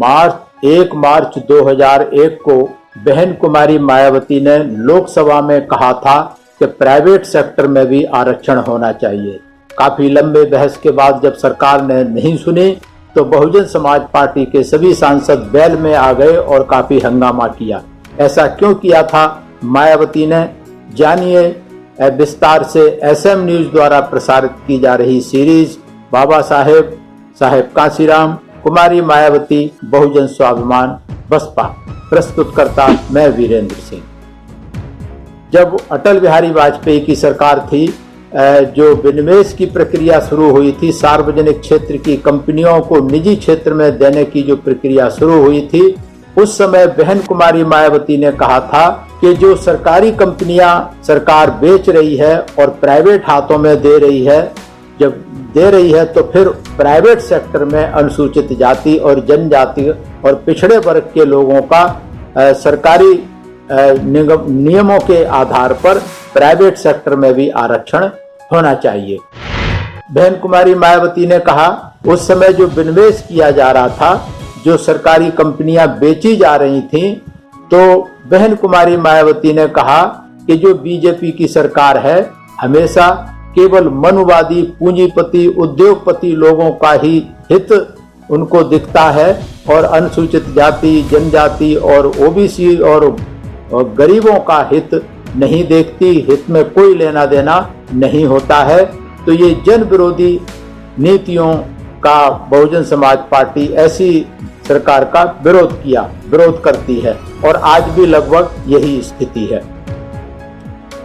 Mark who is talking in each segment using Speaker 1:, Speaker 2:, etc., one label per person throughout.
Speaker 1: 1 मार्च 2001 को बहन कुमारी मायावती ने लोकसभा में कहा था कि प्राइवेट सेक्टर में भी आरक्षण होना चाहिए। काफी लंबे बहस के बाद जब सरकार ने नहीं सुनी तो बहुजन समाज पार्टी के सभी सांसद वेल में आ गए और काफी हंगामा किया। ऐसा क्यों किया था मायावती ने? जानिए विस्तार से SM न्यूज द्वारा प्रसारित की जा रही सीरीज बाबा साहेब कांसीराम कुमारी मायावती बहुजन स्वाभिमान बसपा। प्रस्तुतकर्ता मैं वीरेंद्र सिंह। जब अटल बिहारी वाजपेयी की सरकार थी, जो विनिवेश की प्रक्रिया शुरू हुई थी, सार्वजनिक क्षेत्र की कंपनियों को निजी क्षेत्र में देने की जो प्रक्रिया शुरू हुई थी, उस समय बहन कुमारी मायावती ने कहा था कि जो सरकारी कंपनियां सरकार बेच रही है और प्राइवेट हाथों में दे रही है, जब दे रही है तो फिर प्राइवेट सेक्टर में अनुसूचित जाति और जनजाति और पिछड़े वर्ग के लोगों का सरकारी नियमों के आधार पर प्राइवेट सेक्टर में भी आरक्षण होना चाहिए। बहन कुमारी मायावती ने कहा उस समय जो विनिवेश किया जा रहा था, जो सरकारी कंपनियां बेची जा रही थीं, तो बहन कुमारी मायावती ने कहा कि जो बीजेपी की सरकार है हमेशा केवल मनुवादी पूंजीपति उद्योगपति लोगों का ही हित उनको दिखता है और अनुसूचित जाति जनजाति और OBC और गरीबों का हित नहीं देखती, हित में कोई लेना देना नहीं होता है। तो ये जन विरोधी नीतियों का बहुजन समाज पार्टी ऐसी सरकार का विरोध करती है और आज भी लगभग यही स्थिति है।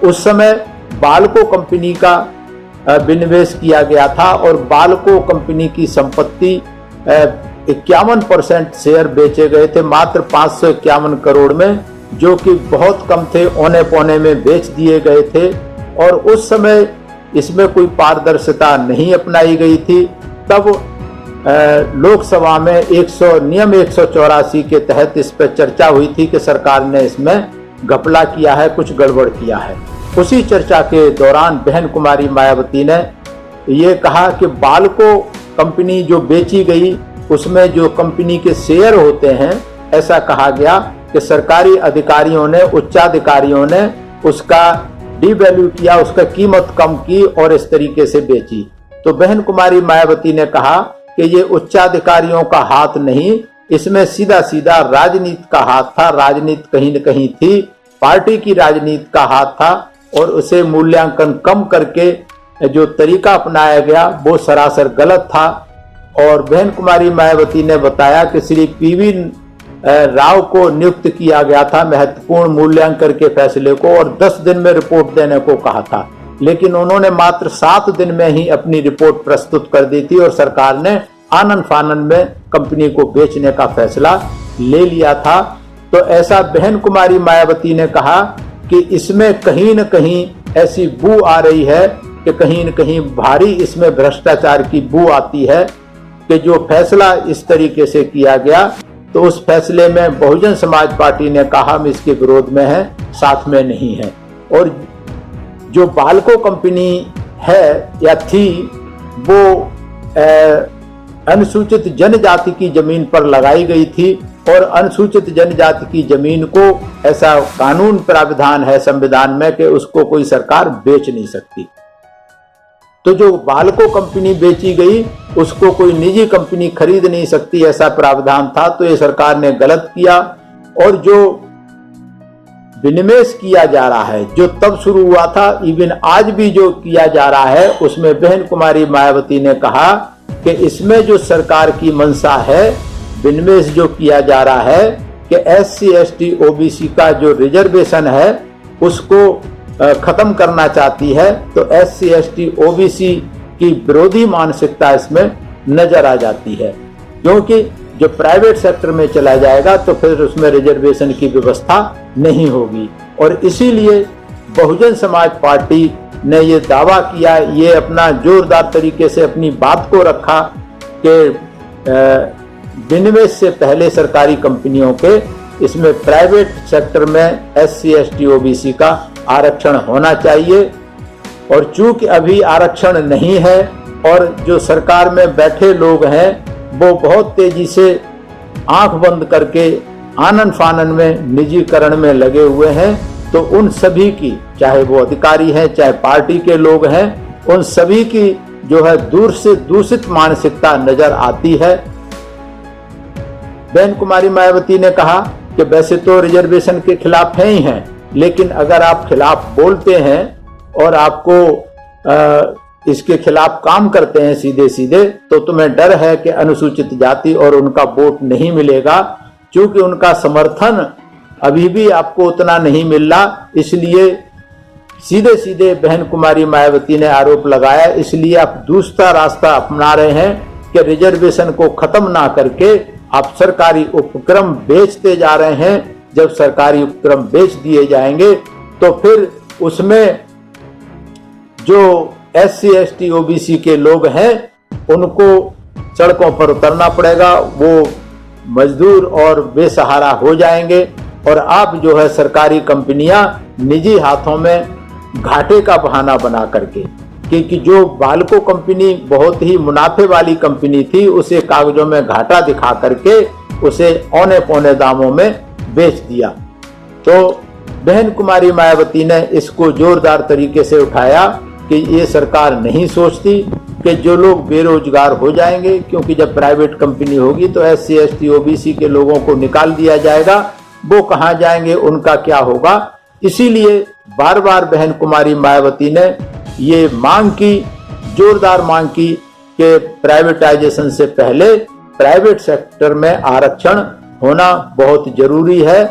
Speaker 1: उस समय बाल्को कंपनी का विनिवेश किया गया था और बाल्को कंपनी की संपत्ति 51% शेयर बेचे गए थे मात्र 551 करोड़ में, जो कि बहुत कम थे, औने पौने में बेच दिए गए थे। और उस समय इसमें कोई पारदर्शिता नहीं अपनाई गई थी। तब लोकसभा में नियम 184 के तहत इस पर चर्चा हुई थी कि सरकार ने इसमें घपला किया है, कुछ गड़बड़ किया है। उसी चर्चा के दौरान बहन कुमारी मायावती ने ये कहा कि बाल्को कंपनी जो बेची गई उसमें जो कंपनी के शेयर होते हैं, ऐसा कहा गया कि सरकारी अधिकारियों ने, उच्चाधिकारियों ने उसका डिवैल्यू किया, उसका कीमत कम की और इस तरीके से बेची। तो बहन कुमारी मायावती ने कहा कि ये उच्चाधिकारियों का हाथ नहीं, इसमें सीधा सीधा राजनीति का हाथ था, राजनीति कहीं न कहीं थी, पार्टी की राजनीति का हाथ था और उसे मूल्यांकन कम करके जो तरीका अपनाया गया वो सरासर गलत था। और बहन कुमारी मायावती ने बताया कि श्री PV राव को नियुक्त किया गया था महत्वपूर्ण मूल्यांकन के फैसले को और 10 दिन में रिपोर्ट देने को कहा था, लेकिन उन्होंने मात्र 7 दिन में ही अपनी रिपोर्ट प्रस्तुत कर दी थी और सरकार ने आनन फानन में कंपनी को बेचने का फैसला ले लिया था। तो ऐसा बहन कुमारी मायावती ने कहा कि इसमें कहीं न कहीं ऐसी बू आ रही है कि कहीं न कहीं भारी इसमें भ्रष्टाचार की बू आती है कि जो फैसला इस तरीके से किया गया, तो उस फैसले में बहुजन समाज पार्टी ने कहा हम इसके विरोध में है, साथ में नहीं है। और जो बाल्को कंपनी है या थी वो अनुसूचित जनजाति की जमीन पर लगाई गई थी और अनुसूचित जनजाति की जमीन को ऐसा कानून प्राविधान है संविधान में कि उसको कोई सरकार बेच नहीं सकती। तो जो बाल्को कंपनी बेची गई उसको कोई निजी कंपनी खरीद नहीं सकती, ऐसा प्रावधान था। तो ये सरकार ने गलत किया। और जो विनिवेश किया जा रहा है, जो तब शुरू हुआ था, इवन आज भी जो किया जा रहा है, उसमें बहन कुमारी मायावती ने कहा कि इसमें जो सरकार की मंशा है, विनिवेश जो किया जा रहा है कि SC ST OBC का जो रिजर्वेशन है उसको खत्म करना चाहती है। तो SC ST OBC की विरोधी मानसिकता इसमें नजर आ जाती है, क्योंकि जो प्राइवेट सेक्टर में चला जाएगा तो फिर उसमें रिजर्वेशन की व्यवस्था नहीं होगी। और इसीलिए बहुजन समाज पार्टी ने ये दावा किया, ये अपना जोरदार तरीके से अपनी बात को रखा कि विनिवेश से पहले सरकारी कंपनियों के इसमें प्राइवेट सेक्टर में SC ST OBC का आरक्षण होना चाहिए। और चूंकि अभी आरक्षण नहीं है और जो सरकार में बैठे लोग हैं वो बहुत तेजी से आंख बंद करके आनन फानन में निजीकरण में लगे हुए हैं, तो उन सभी की, चाहे वो अधिकारी हैं चाहे पार्टी के लोग हैं, उन सभी की जो है दूर से दूषित मानसिकता नजर आती है। बहन कुमारी मायावती ने कहा कि वैसे तो रिजर्वेशन के खिलाफ है ही हैं, लेकिन अगर आप खिलाफ बोलते हैं और आपको इसके खिलाफ काम करते हैं सीधे सीधे, तो तुम्हें डर है कि अनुसूचित जाति और उनका वोट नहीं मिलेगा, क्योंकि उनका समर्थन अभी भी आपको उतना नहीं मिल रहा। इसलिए सीधे सीधे बहन कुमारी मायावती ने आरोप लगाया, इसलिए आप दूसरा रास्ता अपना रहे हैं कि रिजर्वेशन को खत्म ना करके आप सरकारी उपक्रम बेचते जा रहे हैं। जब सरकारी उपक्रम बेच दिए जाएंगे तो फिर उसमें जो SC ST OBC के लोग हैं उनको सड़कों पर उतरना पड़ेगा, वो मजदूर और बेसहारा हो जाएंगे, और आप जो है सरकारी कंपनियां निजी हाथों में घाटे का बहाना बना करके, क्योंकि जो बाल्को कंपनी बहुत ही मुनाफे वाली कंपनी थी, उसे कागजों में घाटा दिखा करके उसे औने पौने दामों में बेच दिया। तो बहन कुमारी मायावती ने इसको जोरदार तरीके से उठाया कि ये सरकार नहीं सोचती कि जो लोग बेरोजगार हो जाएंगे, क्योंकि जब प्राइवेट कंपनी होगी तो SC ST OBC के लोगों को निकाल दिया जाएगा, वो कहाँ जाएंगे, उनका क्या होगा। इसीलिए बार बार बहन कुमारी मायावती ने ये मांग की, जोरदार मांग की कि प्राइवेटाइजेशन से पहले प्राइवेट सेक्टर में आरक्षण होना बहुत जरूरी है।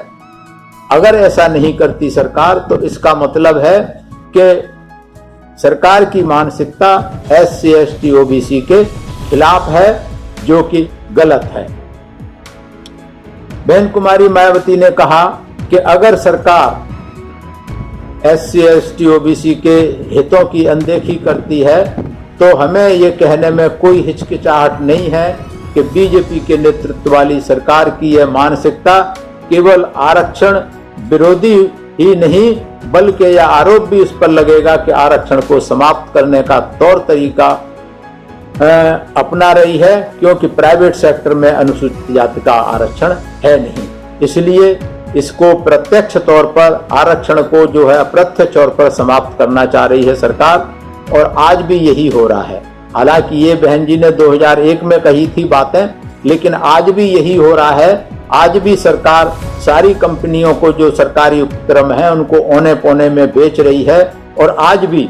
Speaker 1: अगर ऐसा नहीं करती सरकार तो इसका मतलब है कि सरकार की मानसिकता SC ST OBC के खिलाफ है, जो कि गलत है। बहन कुमारी मायावती ने कहा कि अगर सरकार SC ST OBC के हितों की अनदेखी करती है तो हमें ये कहने में कोई हिचकिचाहट नहीं है कि बीजेपी के नेतृत्व वाली सरकार की यह मानसिकता केवल आरक्षण विरोधी ही नहीं, बल्कि यह आरोप भी इस पर लगेगा कि आरक्षण को समाप्त करने का तौर तरीका अपना रही है, क्योंकि प्राइवेट सेक्टर में अनुसूचित जाति का आरक्षण है नहीं। इसलिए इसको प्रत्यक्ष तौर पर आरक्षण को जो है अप्रत्यक्ष तौर पर समाप्त करना चाह रही है सरकार, और आज भी यही हो रहा है। हालांकि ये बहन जी ने 2001 में कही थी बातें, लेकिन आज भी यही हो रहा है। आज भी सरकार सारी कंपनियों को जो सरकारी उपक्रम है उनको औने पौने में बेच रही है, और आज भी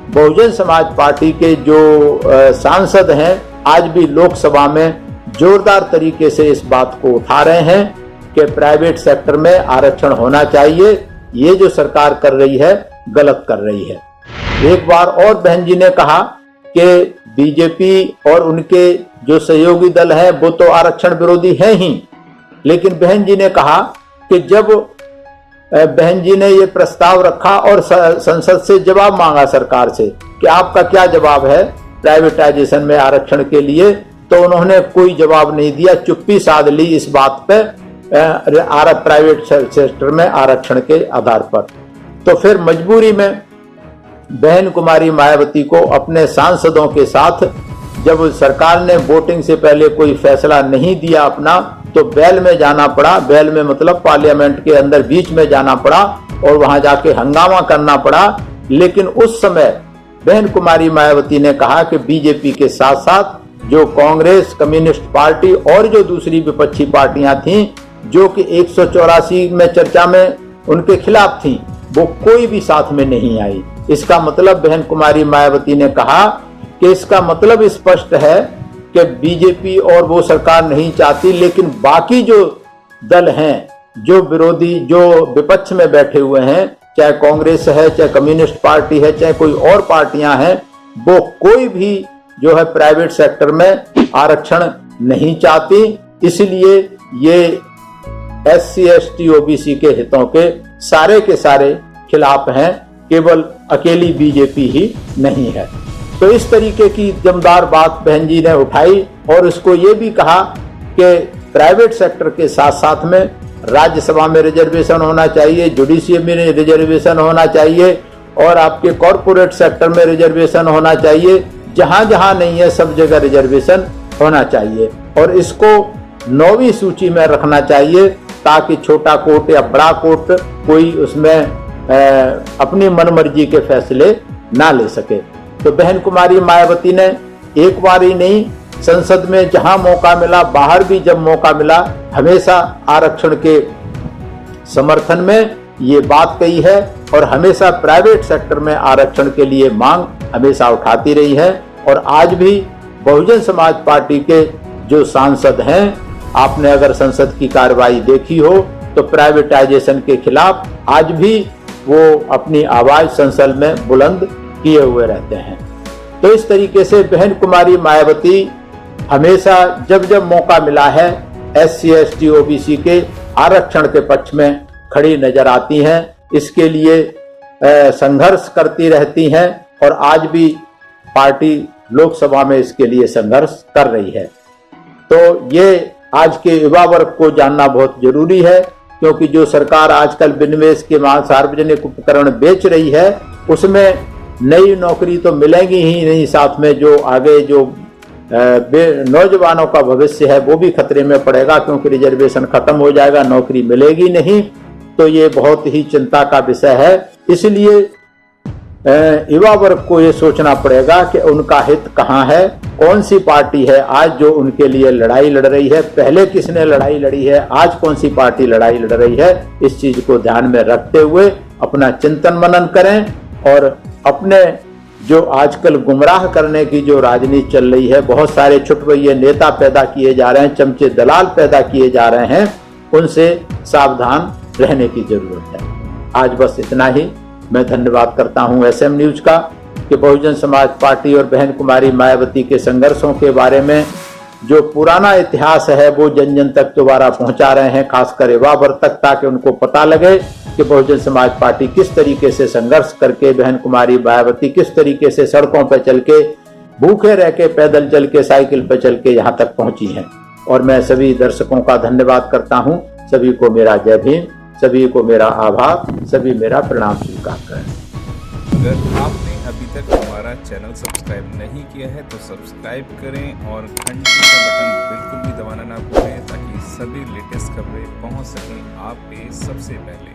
Speaker 1: बहुजन समाज पार्टी के जो सांसद हैं आज भी लोकसभा में जोरदार तरीके से इस बात को उठा रहे हैं कि प्राइवेट सेक्टर में आरक्षण होना चाहिए। ये जो सरकार कर रही है गलत कर रही है। एक बार और बहन जी ने कहा कि बीजेपी और उनके जो सहयोगी दल है वो तो आरक्षण विरोधी है ही, लेकिन बहन जी ने कहा कि जब बहन जी ने ये प्रस्ताव रखा और संसद से जवाब मांगा सरकार से कि आपका क्या जवाब है प्राइवेटाइजेशन में आरक्षण के लिए, तो उन्होंने कोई जवाब नहीं दिया, चुप्पी साध ली इस बात पे प्राइवेट सेक्टर में आरक्षण के आधार पर। तो फिर मजबूरी में बहन कुमारी मायावती को अपने सांसदों के साथ, जब सरकार ने वोटिंग से पहले कोई फैसला नहीं दिया अपना, तो बैल में जाना पड़ा। बैल में मतलब पार्लियामेंट के अंदर बीच में जाना पड़ा और वहां जाके हंगामा करना पड़ा। लेकिन उस समय बहन कुमारी मायावती ने कहा कि बीजेपी के साथ साथ जो कांग्रेस, कम्युनिस्ट पार्टी और जो दूसरी विपक्षी पार्टियां थीं जो कि 184 में चर्चा में उनके खिलाफ थीं, वो कोई भी साथ में नहीं आई। इसका मतलब बहन कुमारी मायावती ने कहा कि इसका मतलब स्पष्ट है कि बीजेपी और वो सरकार नहीं चाहती, लेकिन बाकी जो दल हैं, जो विरोधी, जो विपक्ष में बैठे हुए हैं, चाहे कांग्रेस है, चाहे कम्युनिस्ट पार्टी है, चाहे कोई और पार्टियां हैं, वो कोई भी जो है प्राइवेट सेक्टर में आरक्षण नहीं चाहती। इसलिए ये SC ST OBC के हितों के सारे खिलाफ हैं, केवल अकेली बीजेपी ही नहीं है। तो इस तरीके की दमदार बात बहन जी ने उठाई और इसको ये भी कहा कि प्राइवेट सेक्टर के साथ साथ में राज्यसभा में रिजर्वेशन होना चाहिए, जुडिशियरी में रिजर्वेशन होना चाहिए और आपके कॉरपोरेट सेक्टर में रिजर्वेशन होना चाहिए। जहां जहां नहीं है सब जगह रिजर्वेशन होना चाहिए। और इसको 9वीं सूची में रखना चाहिए, ताकि छोटा कोर्ट या बड़ा कोर्ट कोई उसमें अपनी मनमर्जी के फैसले ना ले सके। तो बहन कुमारी मायावती ने एक बार ही नहीं, संसद में जहां मौका मिला, बाहर भी जब मौका मिला, हमेशा आरक्षण के समर्थन में ये बात कही है और हमेशा प्राइवेट सेक्टर में आरक्षण के लिए मांग हमेशा उठाती रही है। और आज भी बहुजन समाज पार्टी के जो सांसद हैं, आपने अगर संसद की कार्रवाई देखी हो तो प्राइवेटाइजेशन के खिलाफ आज भी वो अपनी आवाज संसद में बुलंद किए हुए रहते हैं। तो इस तरीके से बहन कुमारी मायावती हमेशा जब जब मौका मिला है SC ST OBC के आरक्षण के पक्ष में खड़ी नजर आती हैं, इसके लिए संघर्ष करती रहती हैं और आज भी पार्टी लोकसभा में इसके लिए संघर्ष कर रही है। तो ये आज के युवा वर्ग को जानना बहुत जरूरी है, क्योंकि जो सरकार आजकल विनिवेश के सार्वजनिक उपकरण बेच रही है, उसमें नई नौकरी तो मिलेगी ही नहीं, साथ में जो आगे जो नौजवानों का भविष्य है वो भी खतरे में पड़ेगा, क्योंकि रिजर्वेशन खत्म हो जाएगा, नौकरी मिलेगी नहीं। तो ये बहुत ही चिंता का विषय है। इसलिए युवा वर्ग को ये सोचना पड़ेगा कि उनका हित कहाँ है, कौन सी पार्टी है आज जो उनके लिए लड़ाई लड़ रही है, पहले किसने लड़ाई लड़ी है, आज कौन सी पार्टी लड़ाई लड़ रही है। इस चीज को ध्यान में रखते हुए अपना चिंतन मनन करें और अपने जो आजकल गुमराह करने की जो राजनीति चल रही है, बहुत सारे छुटवैये नेता पैदा किए जा रहे हैं, चमचे दलाल पैदा किए जा रहे हैं, उनसे सावधान रहने की जरूरत है। आज बस इतना ही। मैं धन्यवाद करता हूं SM न्यूज का कि बहुजन समाज पार्टी और बहन कुमारी मायावती के संघर्षों के बारे में जो पुराना इतिहास है वो जन जन तक दोबारा पहुंचा रहे हैं, खासकर युवा वर्ग तक, ताकि उनको पता लगे कि बहुजन समाज पार्टी किस तरीके से संघर्ष करके, बहन कुमारी मायावती किस तरीके से सड़कों पर चल के, भूखे रह के, पैदल चल के, साइकिल पर चल के यहाँ तक पहुंची हैं। और मैं सभी दर्शकों का धन्यवाद करता हूं। सभी को मेरा जय भीम, सभी को मेरा आभार, सभी मेरा प्रणाम स्वीकार करें।
Speaker 2: अगर आपने अभी तक हमारा चैनल सब्सक्राइब नहीं किया है तो सब्सक्राइब करें और घंटी का बटन बिल्कुल भी दबाना ना भूलें, ताकि सभी लेटेस्ट खबरें पहुंच सकें आप पे सबसे पहले।